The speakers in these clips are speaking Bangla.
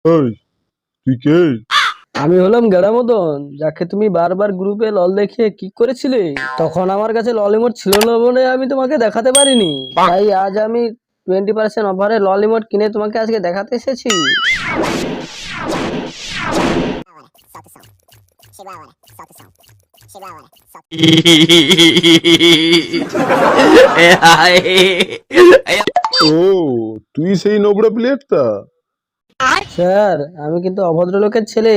ওই, তুই কে? আমি হলাম গেড়া মদন, যাকে তুমি বারবার গ্রুপে লল দেখিয়ে কি করেছিলে। তখন আমার কাছে লল ইমোট ছিল না বলে আমি তোমাকে দেখাতে পারিনি। তাই আজ আমি 20% অফারে লল ইমোট কিনে তোমাকে আজকে দেখাতে এসেছি। ও, তুই সেই নোবড়া প্লেয়ারটা? স্যার, আমি কিন্তু অভদ্র লোকের ছেলে।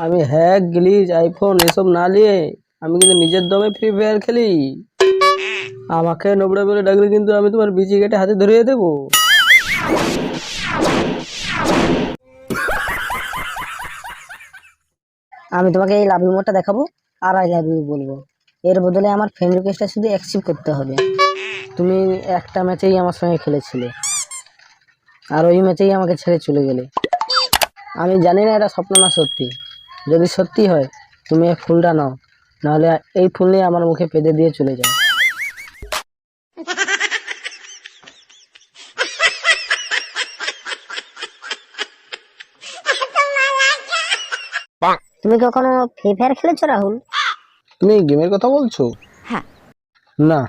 আমি হ্যাক গ্লিচ আইফোন এসব না নিয়ে আমি কিন্তু নিজের দমে ফ্রি ফায়ার খেলি। আমাকে নোবড়া বলে ডাকলে কিন্তু আমি তোমার বিচি কেটে হাতে ধরিয়ে দেবো। আমি তোমাকে এই লাভ ইমোটটা দেখাবো আর আই লাভ ইউ বলবো। এর বদলে আমার ফ্রেন্ড রিকোয়েস্টটা শুধু অ্যাকসেপ্ট করতে হবে। তুমি একটা ম্যাচেই আমার সঙ্গে খেলেছিলে, আর ওই ম্যাচেই আমাকে ছেড়ে চলে গেলে। আমি জানি না এটা স্বপ্ন না সত্যি। যদি সত্যি হয় তুমি এই ফুলটা নাও, নাহলে এই ফুল নিয়ে আমার মুখে পেদে দিয়ে চলে যাও। তুমি কখনো ফ্রি ফায়ার খেলেছো রাহুল? তুমি গেমের কথা বলছো? হ্যাঁ। না।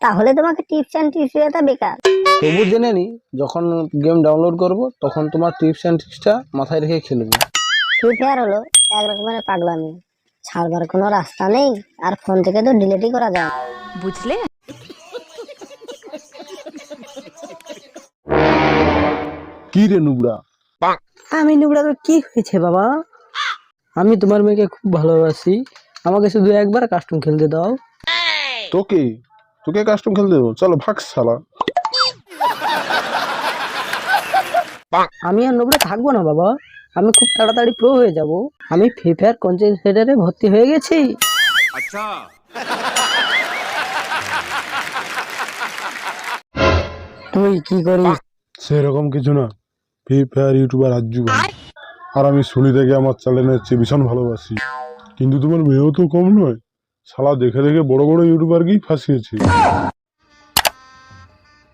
তাহলে তোমাকে টিপস অ্যান্ড ট্রিক্স দেওয়াটা বেকার। তবু জেনে নি, যখন গেম ডাউনলোড করব তখন তোমার টিপস অ্যান্ড ট্রিক্সটা মাথায় রেখে খেলবো। ফ্রি ফায়ার হলো এক রকমের পাগলামি, ছাড়বার কোনো রাস্তা নেই, আর ফোন থেকে তো ডিলিটই করা যায়। বুঝলে? কি রে নুবড়া? আমি নোবড়া তো কি হয়েছে বাবা? আমি তোমার মেয়েকে খুব ভালোবাসি, আমাকে শুধু একবার কাস্টম খেলতে দাও। তোকে তোকে কাস্টম খেলতে দেবো? চলো ভাগ শালা। আমি আর নোবড়া থাকবো না বাবা, আমি খুব তাড়াতাড়ি প্রো হয়ে যাব। আমি ফ্রি ফায়ার কন্টেন্ট ক্রিয়েটরে ভর্তি হয়ে গেছি। তুই কি করিস? সেরকম কিছু না, ফ্রি ফায়ার ইউটিউবার আজ্জু ভাই। আর আমি শুনি থেকে আমার চ্যানেলের চেয়ে ভীষণ ভালোবাসি। কিন্তু তোমার মেয়েও তো কম নয়, শালা দেখে দেখে বড় বড় ইউটিউবারকেই ফাঁসিয়েছে।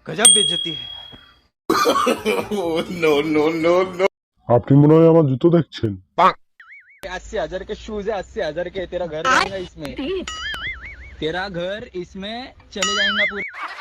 गजब बेइज्जती है। আপনি মনে হয় আমার জুতো দেখছেন। 80,000 के शूज है, 80,000 के। तेरा घर जाएगा इसमें, तेरा घर इसमें चले जाएगा पूरा।